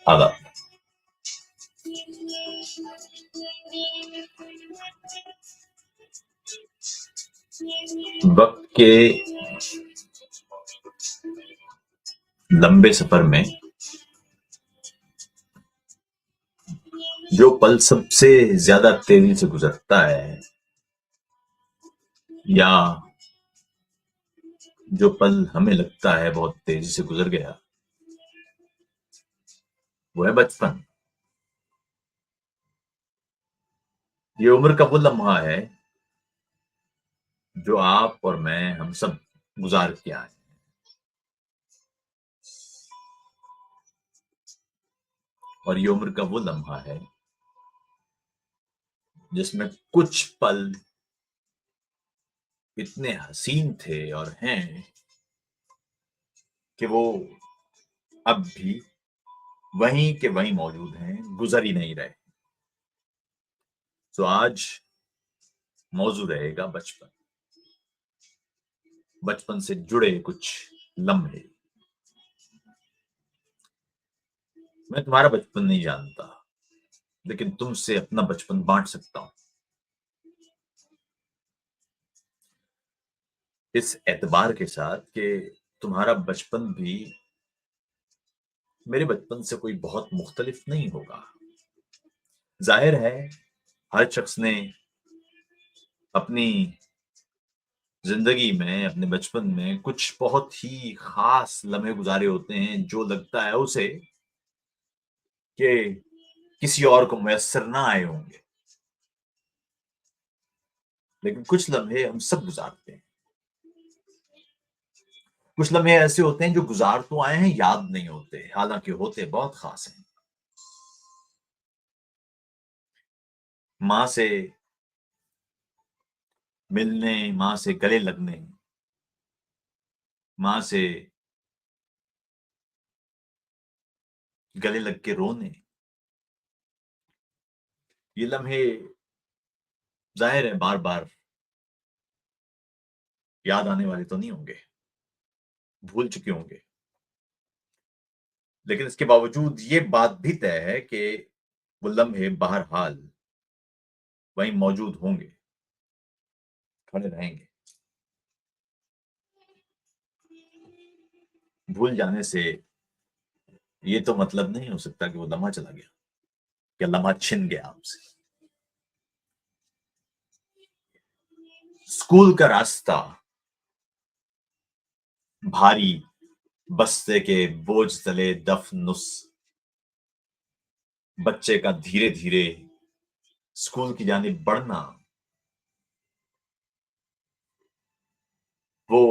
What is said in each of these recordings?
आदाब। वक्त के लंबे सफर में जो पल सबसे ज्यादा तेजी से गुजरता है, या जो पल हमें लगता है बहुत तेजी से गुजर गया, वो है बचपन। ये उम्र का वो लम्हा है जो आप और मैं, हम सब गुजार के आए। और ये उम्र का वो लम्हा है जिसमें कुछ पल इतने हसीन थे और हैं कि वो अब भी वहीं के वहीं मौजूद हैं, गुजर ही नहीं रहे। तो आज मौजू रहेगा बचपन, बचपन से जुड़े कुछ लम्हे। मैं तुम्हारा बचपन नहीं जानता, लेकिन तुमसे अपना बचपन बांट सकता हूं, इस एतबार के साथ कि तुम्हारा बचपन भी मेरे बचपन से कोई बहुत मुख्तलिफ नहीं होगा। जाहिर है, हर शख्स ने अपनी जिंदगी में, अपने बचपन में कुछ बहुत ही खास लम्हे गुजारे होते हैं जो लगता है उसे कि किसी और को मुयस्सर ना आए होंगे। लेकिन कुछ लम्हे हम सब गुजारते हैं। कुछ लम्हे ऐसे होते हैं जो गुजार तो आए हैं, याद नहीं होते, हालांकि होते बहुत खास हैं। माँ से मिलने, माँ से गले लगने, माँ से गले लग के रोने, ये लम्हे जाहिर है बार बार याद आने वाले तो नहीं होंगे, भूल चुके होंगे। लेकिन इसके बावजूद ये बात भी तय है कि वो लम्हे बहरहाल वहीं मौजूद होंगे, खड़े रहेंगे। भूल जाने से ये तो मतलब नहीं हो सकता कि वो लम्हा चला गया या लम्हा छिन गया आपसे। स्कूल का रास्ता भारी, बस्ते के बोझ तले दफनुस, बच्चे का धीरे धीरे स्कूल की जानिब बढ़ना, वो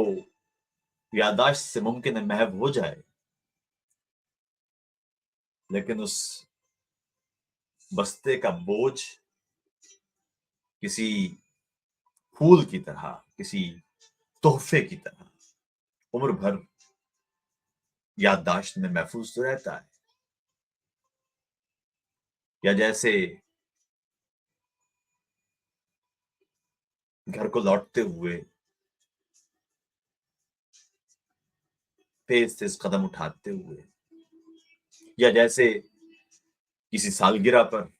याददाश्त से मुमकिन है महव हो जाए, लेकिन उस बस्ते का बोझ किसी फूल की तरह, किसी तोहफे की तरह उम्र भर याददाश्त में महफूज तो रहता है। या जैसे घर को लौटते हुए तेज तेज कदम उठाते हुए, या जैसे किसी सालगिरह पर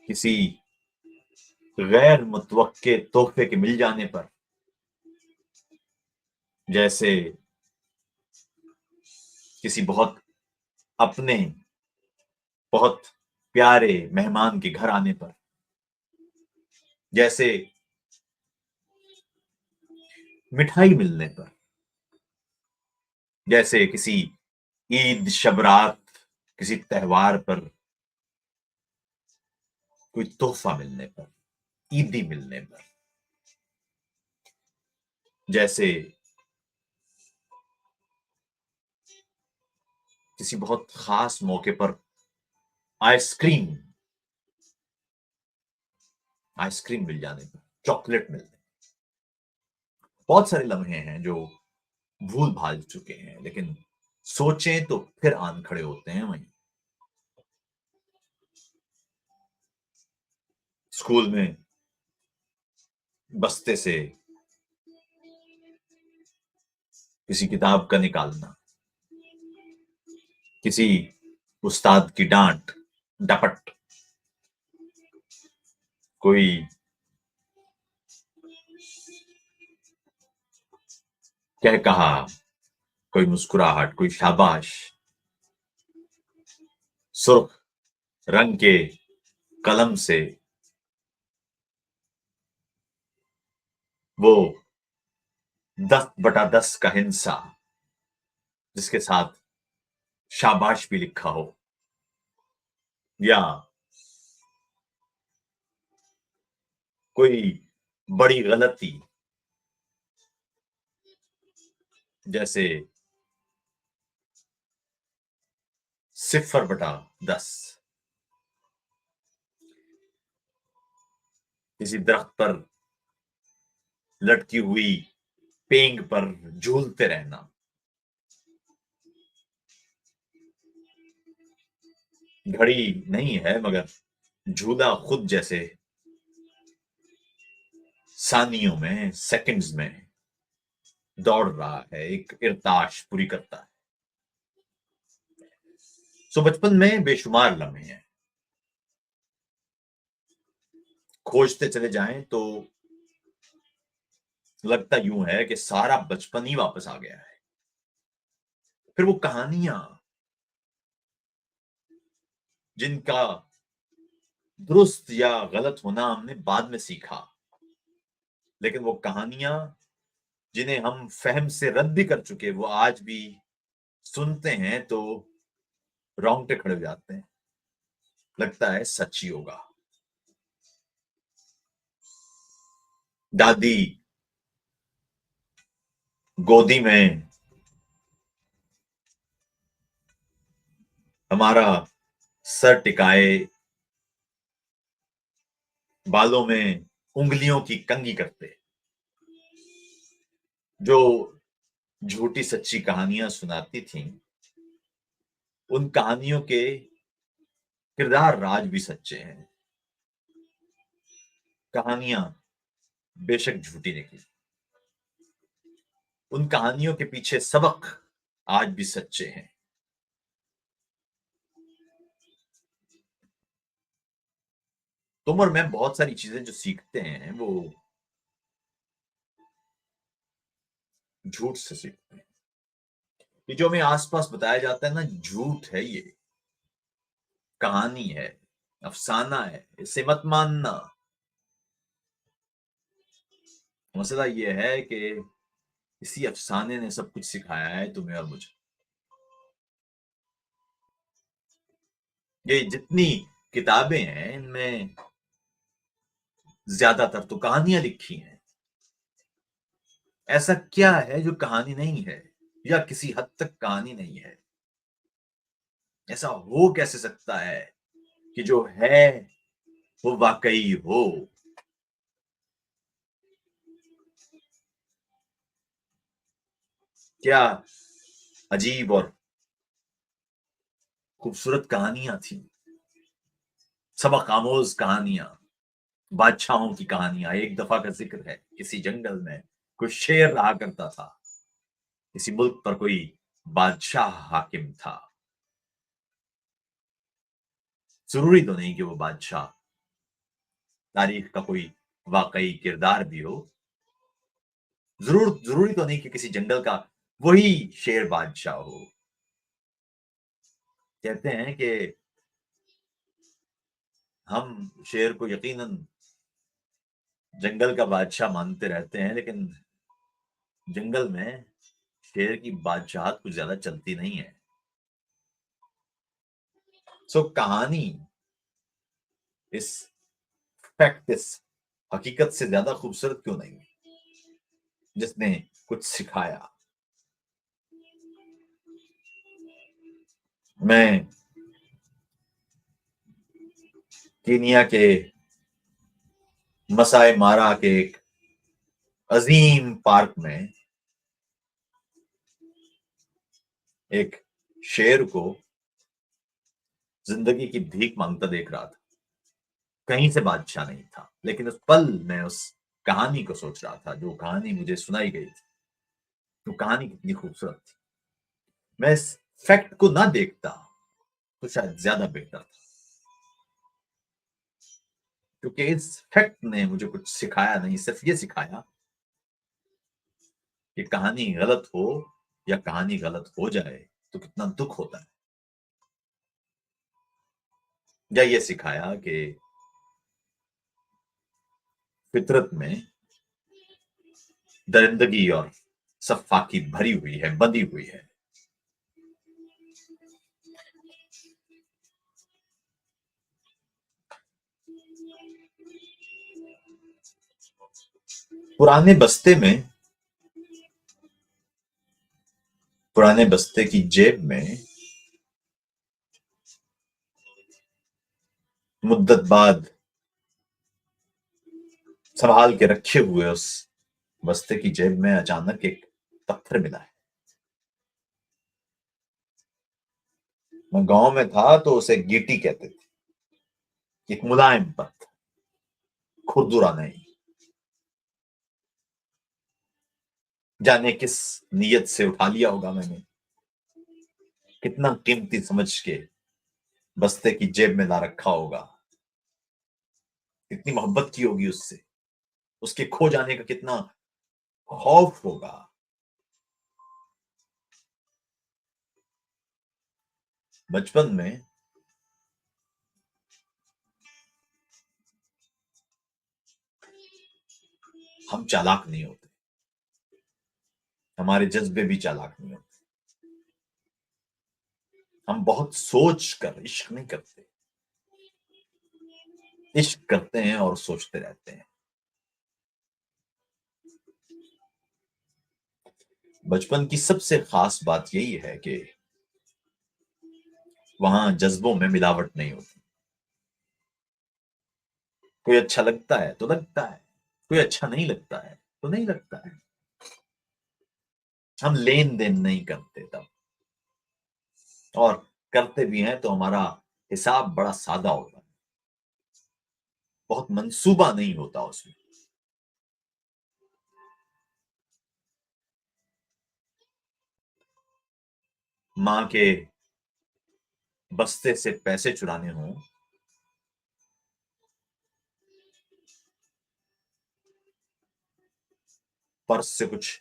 किसी गैर मुतवक्के तोहफे के मिल जाने पर, जैसे किसी बहुत अपने, बहुत प्यारे मेहमान के घर आने पर, जैसे मिठाई मिलने पर, जैसे किसी ईद शबरात, किसी त्योहार पर कोई तोहफा मिलने पर, ईदी मिलने पर, जैसे किसी बहुत खास मौके पर आइसक्रीम, आइसक्रीम मिल जाने पर, चॉकलेट मिलने, बहुत सारे लम्हे हैं जो भूल भाल चुके हैं, लेकिन सोचें तो फिर आन खड़े होते हैं वहीं। स्कूल में बस्ते से किसी किताब का निकालना, किसी उस्ताद की डांट डपट, कोई कह कहा, कोई मुस्कुराहट, कोई शाबाश, सुर्ख रंग के कलम से वो 10/10 का हिंसा जिसके साथ शाबाश भी लिखा हो, या कोई बड़ी गलती जैसे 0/10, किसी दरख्त पर लटकी हुई पेंग पर झूलते रहना, घड़ी नहीं है मगर झूला खुद जैसे सानियों में, सेकंड्स में दौड़ रहा है, एक इरताश पूरी करता है। सो बचपन में बेशुमार लम्हे हैं, खोजते चले जाएं तो लगता यूं है कि सारा बचपन ही वापस आ गया है। फिर वो कहानियां जिनका दुरुस्त या गलत होना हमने बाद में सीखा, लेकिन वो कहानियां जिन्हें हम फहम से रद्द भी कर चुके, वो आज भी सुनते हैं तो रोंगटे खड़े हो जाते हैं, लगता है सच ही होगा। दादी गोदी में हमारा सर टिकाए, बालों में उंगलियों की कंघी करते, जो झूठी सच्ची कहानियां सुनाती थीं, उन कहानियों के किरदार राज भी सच्चे हैं। कहानियां बेशक झूठी निकली, उन कहानियों के पीछे सबक आज भी सच्चे हैं। तुम और मैं बहुत सारी चीजें जो सीखते हैं वो झूठ से सीखते हैं। ये जो हमें आसपास बताया जाता है ना, झूठ है, ये कहानी है, अफसाना है, इसे मत मानना। मसला ये है कि इसी अफसाने ने सब कुछ सिखाया है तुम्हें और मुझे। ये जितनी किताबें हैं इनमें ज्यादातर तो कहानियां लिखी हैं। ऐसा क्या है जो कहानी नहीं है, या किसी हद तक कहानी नहीं है? ऐसा हो कैसे सकता है कि जो है वो वाकई हो? क्या अजीब और खूबसूरत कहानियां थी, सबक आमोज कहानियां, बादशाहों की कहानियां। एक दफा का जिक्र है, किसी जंगल में कोई शेर रहा करता था, किसी मुल्क पर कोई बादशाह हाकिम था। जरूरी तो नहीं कि वो बादशाह तारीख का कोई वाकई किरदार भी हो, जरूरी तो नहीं कि किसी जंगल का वही शेर बादशाह हो। कहते हैं कि हम शेर को यकीनन जंगल का बादशाह मानते रहते हैं, लेकिन जंगल में शेर की बादशाहत कुछ ज्यादा चलती नहीं है। सो कहानी इस फैक्ट, इस हकीकत से ज्यादा खूबसूरत क्यों नहीं, जिसने कुछ सिखाया। मैं कीनिया के मसाई मारा के एक अजीम पार्क में एक शेर को जिंदगी की भीख मांगता देख रहा था। कहीं से बादशाह नहीं था, लेकिन उस पल में उस कहानी को सोच रहा था, जो कहानी मुझे सुनाई गई थी। तो कहानी कितनी खूबसूरत थी। मैं इस फैक्ट को ना देखता तो शायद ज्यादा बेहतर था, क्योंकि इस फैक्ट ने मुझे कुछ सिखाया नहीं, सिर्फ ये सिखाया कि कहानी गलत हो या कहानी गलत हो जाए तो कितना दुख होता है, या ये सिखाया कि फितरत में दरिंदगी और सफाकी भरी हुई है, बंधी हुई है। पुराने बस्ते में, पुराने बस्ते की जेब में मुद्दत बाद संभाल के रखे हुए उस बस्ते की जेब में अचानक एक पत्थर मिला है। मैं गांव में था तो उसे गीटी कहते थे, एक मुलायम पत्थर, खुरदुरा नहीं। जाने किस नीयत से उठा लिया होगा मैंने, कितना कीमती समझ के बस्ते की जेब में ला रखा होगा, कितनी मोहब्बत की होगी उससे, उसके खो जाने का कितना खौफ होगा। बचपन में हम चालाक नहीं होते, हमारे जज्बे भी चालाक नहीं होते, हम बहुत सोच कर इश्क नहीं करते, इश्क करते हैं और सोचते रहते हैं। बचपन की सबसे खास बात यही है कि वहां जज्बों में मिलावट नहीं होती। कोई अच्छा लगता है तो लगता है, कोई अच्छा नहीं लगता है तो नहीं लगता है। हम लेन देन नहीं करते तब, और करते भी हैं तो हमारा हिसाब बड़ा सादा होता है, बहुत मंसूबा नहीं होता उसमें। माँ के बस्ते से पैसे चुराने हों, पर्स से कुछ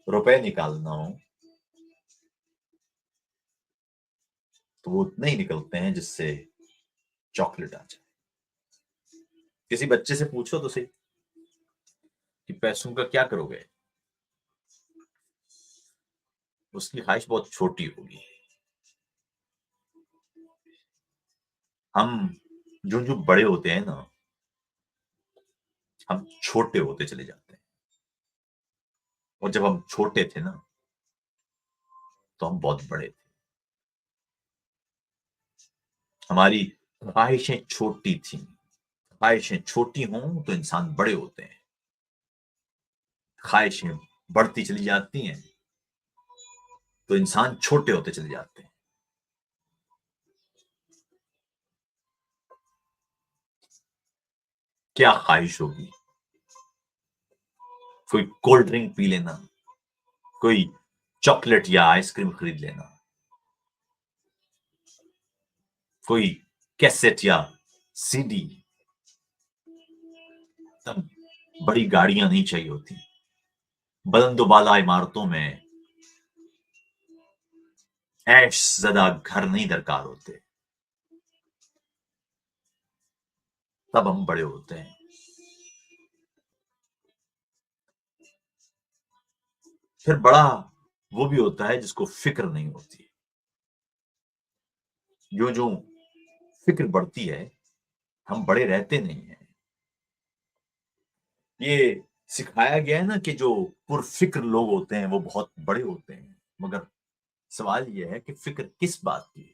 रुपए निकालना हो, तो वो उतने ही निकलते हैं जिससे चॉकलेट आ जाए। किसी बच्चे से पूछो तो सही कि पैसों का क्या करोगे, उसकी ख्वाहिश बहुत छोटी होगी। हम जो जो बड़े होते हैं ना, हम छोटे होते चले जाते हैं। और जब हम छोटे थे ना, तो हम बहुत बड़े थे। हमारी ख्वाहिशें छोटी थी। ख्वाहिशें छोटी हों तो इंसान बड़े होते हैं, ख्वाहिशें बढ़ती चली जाती हैं तो इंसान छोटे होते चले जाते हैं। क्या ख्वाहिश होगी? कोई कोल्ड ड्रिंक पी लेना, कोई चॉकलेट या आइसक्रीम खरीद लेना, कोई कैसेट या सीडी। तब बड़ी गाड़ियां नहीं चाहिए होती, बुलंदोबाला इमारतों में ऐश ज़दा घर नहीं दरकार होते। तब हम बड़े होते हैं। फिर बड़ा वो भी होता है जिसको फिक्र नहीं होती। जो जो फिक्र बढ़ती है, हम बड़े रहते नहीं हैं। ये सिखाया गया है ना कि जो पुरफिक्र लोग होते हैं वो बहुत बड़े होते हैं। मगर सवाल ये है कि फिक्र किस बात की है?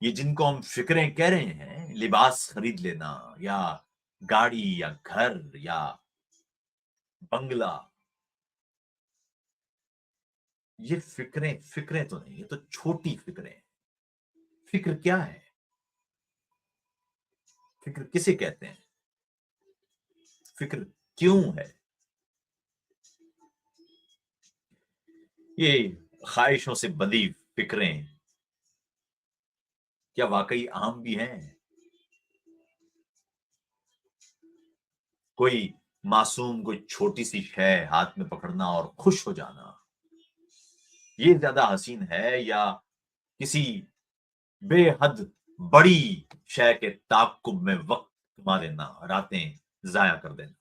ये जिनको हम फिक्रें कह रहे हैं, लिबास खरीद लेना या गाड़ी या घर या बंगला, ये फिक्रें फिक्रें तो नहीं, ये तो छोटी फिक्रें हैं। फिक्र क्या है? फिक्र किसे कहते हैं? फिक्र क्यों है? ये ख्वाहिशों से बंधी फिक्रें क्या वाकई अहम भी हैं? कोई मासूम कोई छोटी-सी शय हाथ में पकड़ना और खुश हो जाना, ये ज़्यादा हसीन है या किसी बेहद बड़ी शय के ताक़्क़ुब में वक़्त गँवा देना, रातें ज़ाया कर देना?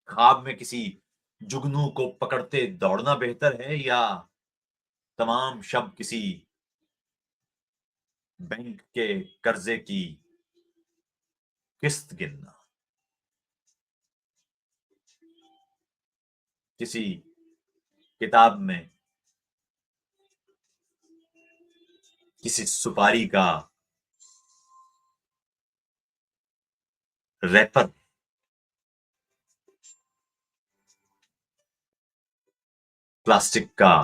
ख्वाब में किसी जुगनू को पकड़ते दौड़ना बेहतर है या तमाम शब किसी बैंक के कर्ज़े की किस्त गिनना? किसी किताब में किसी सुपारी का रैपर प्लास्टिक का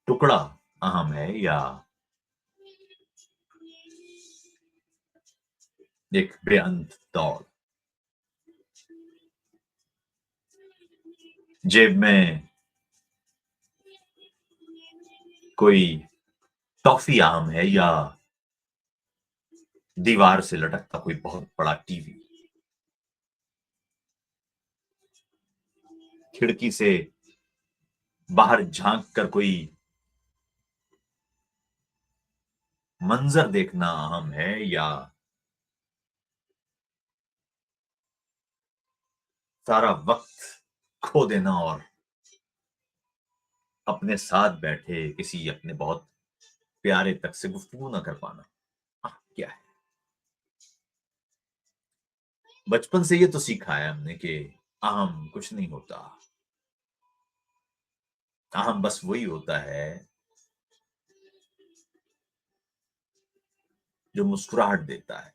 टुकड़ा अहम है या एक बेअंत दौड़? जेब में कोई टॉफ़ी अहम है या दीवार से लटकता कोई बहुत बड़ा टीवी? खिड़की से बाहर झाँक कर कोई मंज़र देखना अहम है या सारा वक़्त खो देना और अपने साथ बैठे किसी अपने बहुत प्यारे तक से गुफ्तगू ना कर पाना, क्या है? बचपन से ये तो सीखा है हमने कि अहम कुछ नहीं होता। अहम बस वही होता है जो मुस्कुराहट देता है।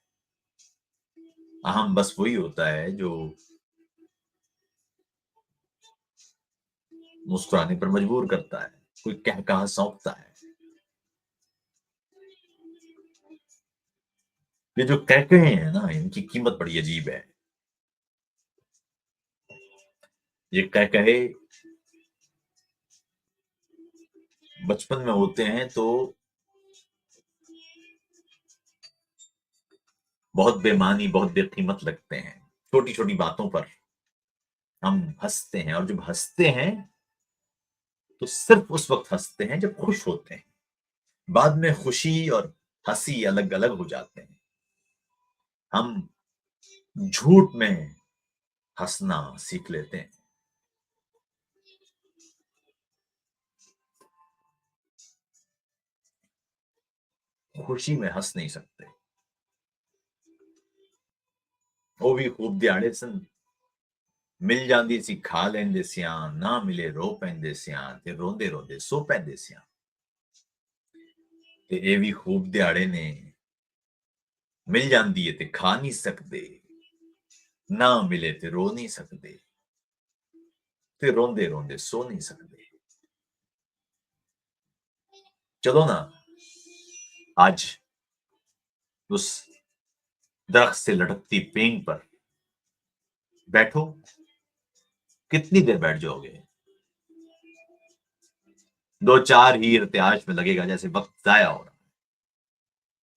अहम बस वही होता है जो मुस्कुराने पर मजबूर करता है, कोई कहकहा सौंपता है। ये जो कहकहे हैं ना, इनकी कीमत बड़ी अजीब है। ये कहकहे बचपन में होते हैं तो बहुत बेमानी, बहुत बेकीमत लगते हैं। छोटी-छोटी बातों पर हम हँसते हैं और जब हँसते हैं, तो सिर्फ़ उस वक़्त हँसते हैं जब खुश होते हैं। बाद में खुशी और हँसी अलग-अलग हो जाते हैं। हम झूठ में हँसना सीख लेते हैं। खुशी में हँस नहीं सकते। ਉਹ ਵੀ खूब ਦਿਹਾੜੇ ਸਨ ਮਿਲ ਜਾਂਦੀ ਸੀ ਖਾ ਲੈਂਦੇ ਸਿਆਂ ਨਾ ਮਿਲੇ ਰੋ ਪੈਂਦੇ ਸਿਆਂ ਤੇ ਰੋਂਦੇ ਰੋਂਦੇ ਸੋ ਪੈਂਦੇ ਸਿਆਂ ਤੇ ਇਹ ਵੀ खूब ਦਿਹਾੜੇ ਨੇ ਮਿਲ ਜਾਂਦੀ ਏ ਤੇ ਖਾ ਨਹੀਂ ਸਕਦੇ ਨਾ ਮਿਲੇ ਤੇ ਰੋ ਨਹੀਂ ਸਕਦੇ ਤੇ ਰੋਂਦੇ ਰੋਂਦੇ ਸੋ नहीं सकते चलो ना आज उस दरख्त से लटकती पेंग पर बैठो कितनी देर बैठ जाओगे दो चार ही इर्त्याश में लगेगा जैसे वक्त जाया हो रहा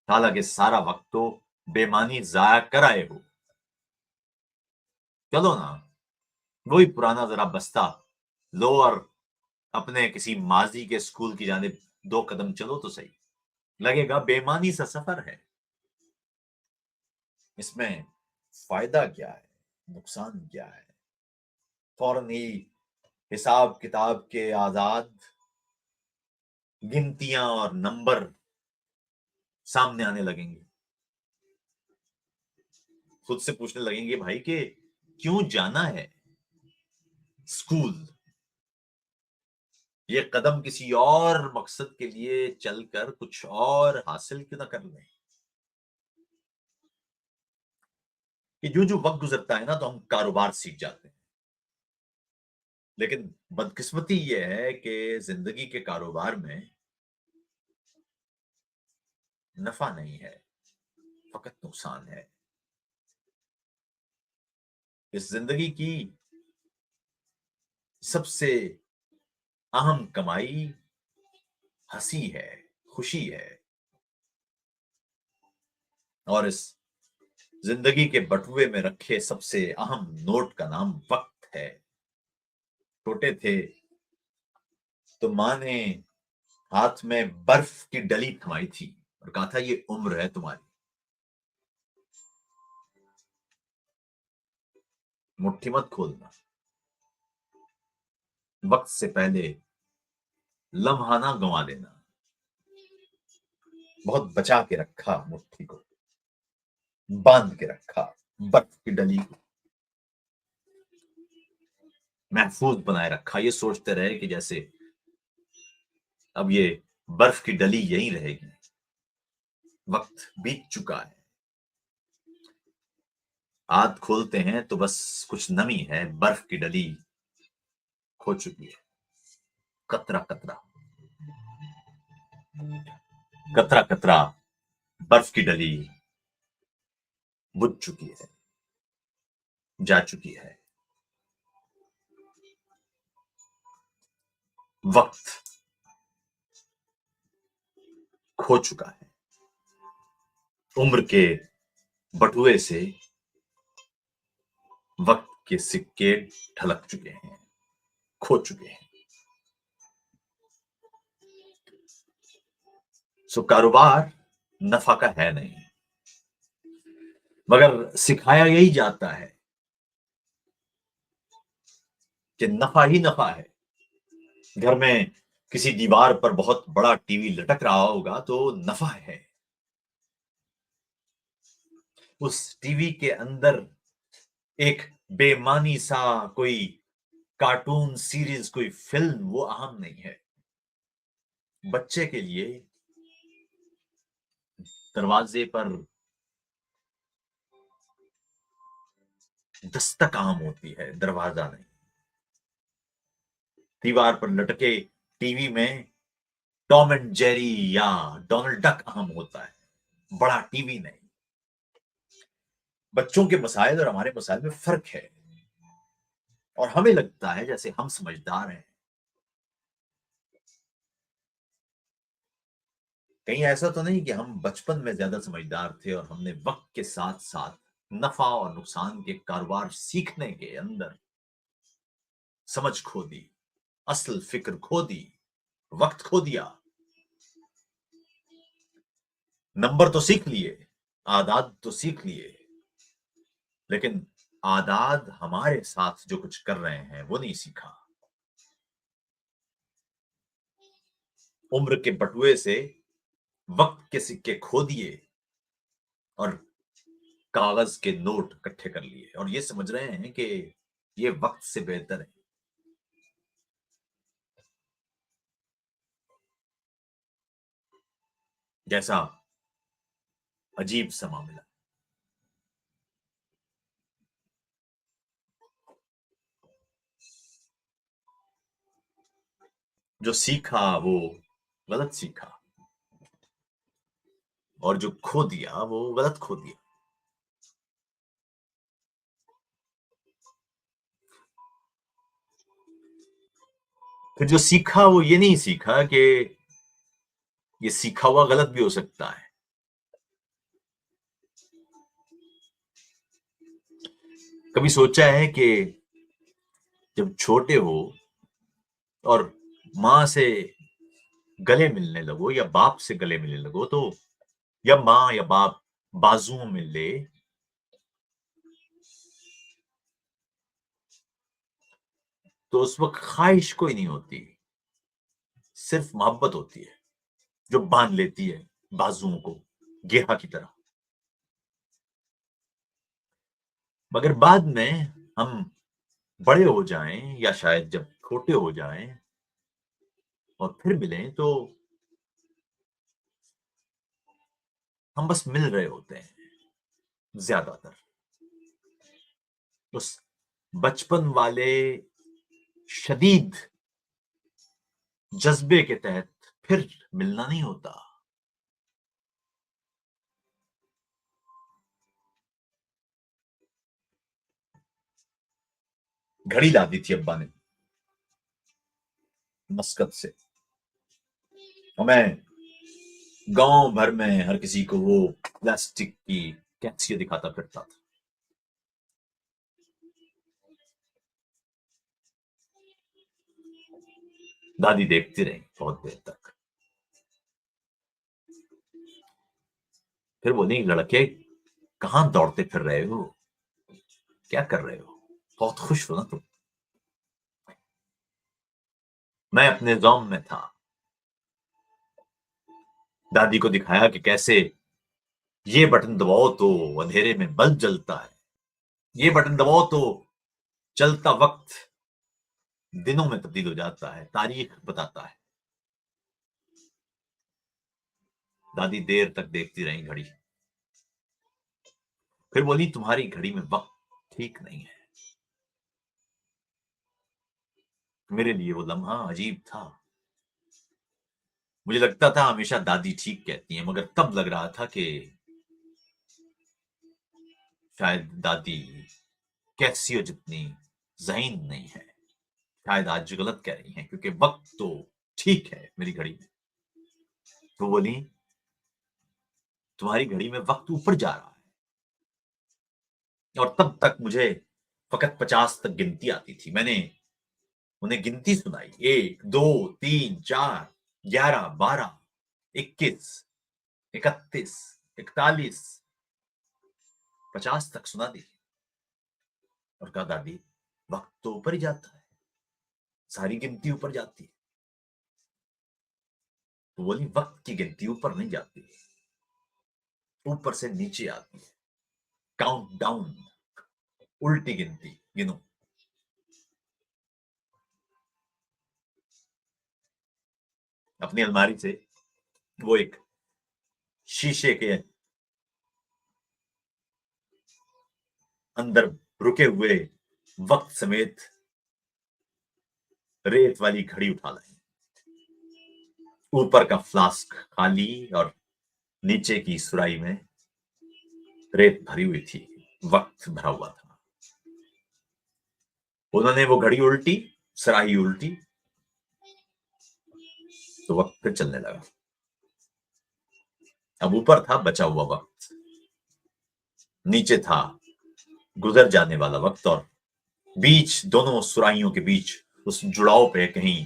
हालांकि सारा वक्त तो बेमानी जाया कर आए हो चलो ना वही पुराना जरा बस्ता लो और अपने किसी माजी के स्कूल की जानिब दो कदम चलो तो सही लगेगा बेमानी सा सफर है इसमें फायदा क्या है नुकसान क्या है फौरन ही हिसाब किताब के आजाद गिनतियां और नंबर सामने आने लगेंगे खुद से पूछने लगेंगे भाई कि क्यों जाना है स्कूल ये कदम किसी और मकसद के लिए चलकर कुछ और हासिल क्यों ना कर लें कि जो वक्त गुजरता है ना तो हम कारोबार सीख जाते हैं लेकिन बदकिस्मती ये है कि जिंदगी के कारोबार में नफा नहीं है फकत नुकसान है इस जिंदगी की सबसे अहम कमाई हंसी है, खुशी है। और इस जिंदगी के बटुए में रखे सबसे अहम नोट का नाम वक्त है। छोटे थे तो माँ ने हाथ में बर्फ की डली थमाई थी और कहा था ये उम्र है तुम्हारी। मुट्ठी मत खोलना, वक्त से पहले लम्हा ना गंवा देना। बहुत बचा के रखा मुट्ठी को, बांध के रखा बर्फ की डली को, महफूज बनाए रखा, ये सोचते रहे कि जैसे अब ये बर्फ की डली यहीं रहेगी। वक्त बीत चुका है, हाथ खोलते हैं तो बस कुछ नमी है, बर्फ की डली खो चुकी है। कतरा कतरा, कतरा कतरा बर्फ की डली बुझ चुकी है, जा चुकी है। वक्त खो चुका है, उम्र के बटुए से वक्त के सिक्के ढलक चुके हैं, खो चुके हैं। सो कारोबार नफा का है नहीं, मगर सिखाया यही जाता है कि नफा ही नफा है। घर में किसी दीवार पर बहुत बड़ा टीवी लटक रहा होगा तो नफा है। उस टीवी के अंदर एक बेमानी सा कोई कार्टून सीरीज, कोई फिल्म, वो अहम नहीं है। बच्चे के लिए दरवाजे पर दस्तक अहम होती है, दरवाजा नहीं। दीवार पर लटके टीवी में टॉम एंड जेरी या डोनाल्ड डक अहम होता है, बड़ा टीवी नहीं। बच्चों के मसाइल और हमारे मसाइल में फर्क है, और हमें लगता है जैसे हम समझदार हैं। कहीं ऐसा तो नहीं कि हम बचपन में ज्यादा समझदार थे और हमने वक्त के साथ साथ नफा और नुकसान के कारोबार सीखने के अंदर समझ खो दी, असल फिक्र खो दी, वक्त खो दिया। नंबर तो सीख लिए, आदात तो सीख लिए, लेकिन आदात हमारे साथ जो कुछ कर रहे हैं वो नहीं सीखा। उम्र के बटुए से वक्त के सिक्के खो दिए और कागज के नोट इकट्ठे कर लिए, और ये समझ रहे हैं कि ये वक्त से बेहतर है। जैसा अजीब सा मामला। जो सीखा वो गलत सीखा, और जो खो दिया वो गलत खो दिया। फिर जो सीखा वो ये नहीं सीखा कि ये सीखा हुआ गलत भी हो सकता है। कभी सोचा है कि जब छोटे हो और माँ से गले मिलने लगो या बाप से गले मिलने लगो, तो या माँ या बाप बाजुओं में ले, तो उस वक्त ख्वाहिश कोई नहीं होती, सिर्फ मोहब्बत होती है जो बांध लेती है बाजुओं को गेहा की तरह। मगर बाद में हम बड़े हो जाएं या शायद जब छोटे हो जाएं और फिर मिलें, तो हम बस मिल रहे होते हैं ज्यादातर। उस बचपन वाले शदीद जज्बे के तहत फिर मिलना नहीं होता। घड़ी ला दी थी अब्बा ने, मस्कत से, और मैं गांव भर में हर किसी को वो प्लास्टिक की कैंचियां दिखाता फिरता था। दादी देखती रही बहुत देर तक, फिर बोली, लड़के कहाँ दौड़ते फिर रहे हो, क्या कर रहे हो, बहुत खुश हो ना तुम। मैं अपने जोम में था। दादी को दिखाया कि कैसे ये बटन दबाओ तो अंधेरे में बल्ब जलता है, ये बटन दबाओ तो चलता वक्त दिनों में तब्दील हो जाता है, तारीख बताता है। दादी देर तक देखती रही घड़ी, फिर बोली, तुम्हारी घड़ी में वक्त ठीक नहीं है। मेरे लिए वो लम्हा अजीब था। मुझे लगता था हमेशा दादी ठीक कहती हैं, मगर तब लग रहा था कि शायद दादी कैसियो जितनी ज़हीन नहीं है। शायद आज गलत कह रही हैं, क्योंकि वक्त तो ठीक है मेरी घड़ी में। तो बोली, तुम्हारी घड़ी में वक्त ऊपर जा रहा है। और तब तक मुझे फकत 50 तक गिनती आती थी। मैंने उन्हें गिनती सुनाई, 1 2 3 4 11 12 21 31 41 50 तक सुना दी, और कहा, दादी वक्त तो ऊपर ही जाता है, सारी गिनती ऊपर जाती है। तो बोली, वक्त की गिनती ऊपर नहीं जाती, ऊपर से नीचे आती है। काउंट डाउन, उल्टी गिनती गिनो। अपनी अलमारी से वो एक शीशे के अंदर रुके हुए वक्त समेत रेत वाली घड़ी उठा लाई। ऊपर का फ्लास्क खाली, और नीचे की सुराही में रेत भरी हुई थी, वक्त भरा हुआ था। उन्होंने वो घड़ी उल्टी, सुराही उल्टी, तो वक्त फिर चलने लगा। अब ऊपर था बचा हुआ वक्त, नीचे था गुजर जाने वाला वक्त, और बीच दोनों सुराहियों के बीच उस जुड़ाव पे कहीं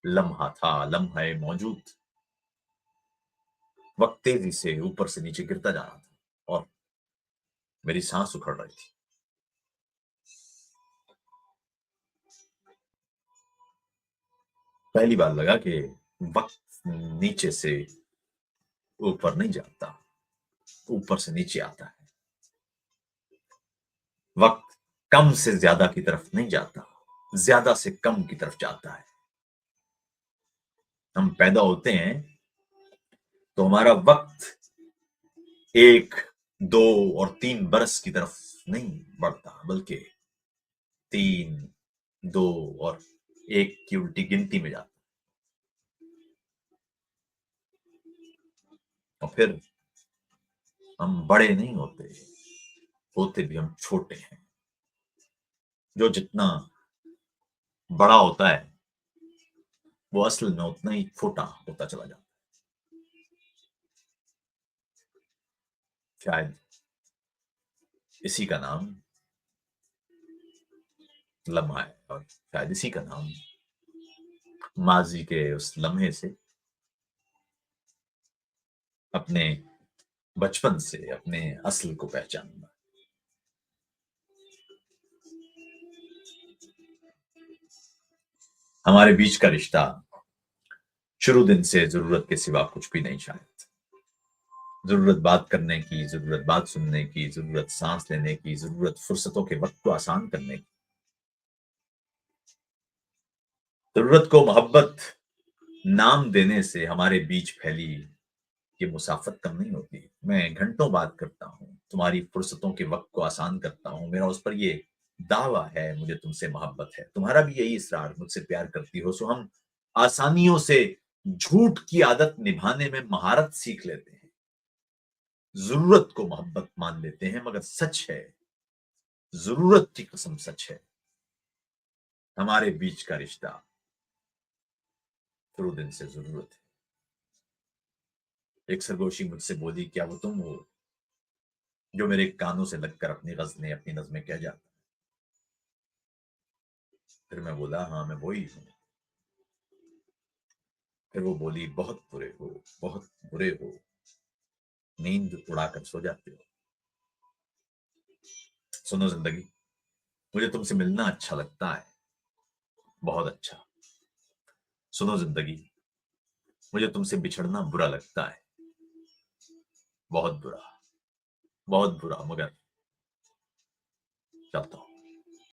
लम्हा था, लम्हा मौजूद। वक्त तेजी से ऊपर से नीचे गिरता जा रहा था, और मेरी सांस उखड़ रही थी। पहली बार लगा कि वक्त नीचे से ऊपर नहीं जाता, ऊपर से नीचे आता है। वक्त कम से ज्यादा की तरफ नहीं जाता, ज्यादा से कम की तरफ जाता है। हम पैदा होते हैं तो हमारा वक्त 1 2 और 3 बरस की तरफ नहीं बढ़ता, बल्कि 3 2 और 1 की उल्टी गिनती में जाता। और फिर हम बड़े नहीं होते, होते भी हम छोटे हैं। जो जितना बड़ा होता है, वो असल में उतना ही छोटा होता चला जाता है। शायद इसी का नाम लम्हा है, और शायद इसी का नाम माजी के उस लम्हे से, अपने बचपन से अपने असल को पहचानना। हमारे बीच का रिश्ता शुरू दिन से जरूरत के सिवा कुछ भी नहीं। शायद जरूरत बात करने की, जरूरत बात सुनने की, जरूरत सांस लेने की, जरूरत फुर्सतों के वक्त को आसान करने की। जरूरत को मोहब्बत नाम देने से हमारे बीच फैली ये मुसाफत कम नहीं होती। मैं घंटों बात करता हूँ, तुम्हारी फुर्सतों के वक्त को आसान करता हूँ, मेरा उस पर ये दावा है, मुझे तुमसे मोहब्बत है, तुम्हारा भी यही इसरार, मुझसे प्यार करती हो। सो हम आसानियों से झूठ की आदत निभाने में महारत सीख लेते हैं, जरूरत को मोहब्बत मान लेते हैं, मगर सच है, जरूरत की कसम सच है, हमारे बीच का रिश्ता रातों दिन से ज़रूरत है। एक सरगोशी मुझसे बोली, "क्या वो तुम हो, जो मेरे कानों से लगकर अपनी ग़ज़लें, अपनी नज़्में कह जाता है?" फिर मैं बोला, "हाँ, मैं वही हूँ।" फिर वो बोली, "बहुत बुरे हो, बहुत बुरे हो, नींद उड़ाकर सो जाते हो। सुनो ज़िंदगी, मुझे तुमसे मिलना अच्छा लगता है, बहुत अच्छा। सुनो ज़िंदगी, मुझे तुमसे बिछड़ना बुरा लगता है, बहुत बुरा, बहुत बुरा, मगर चलता हूँ।"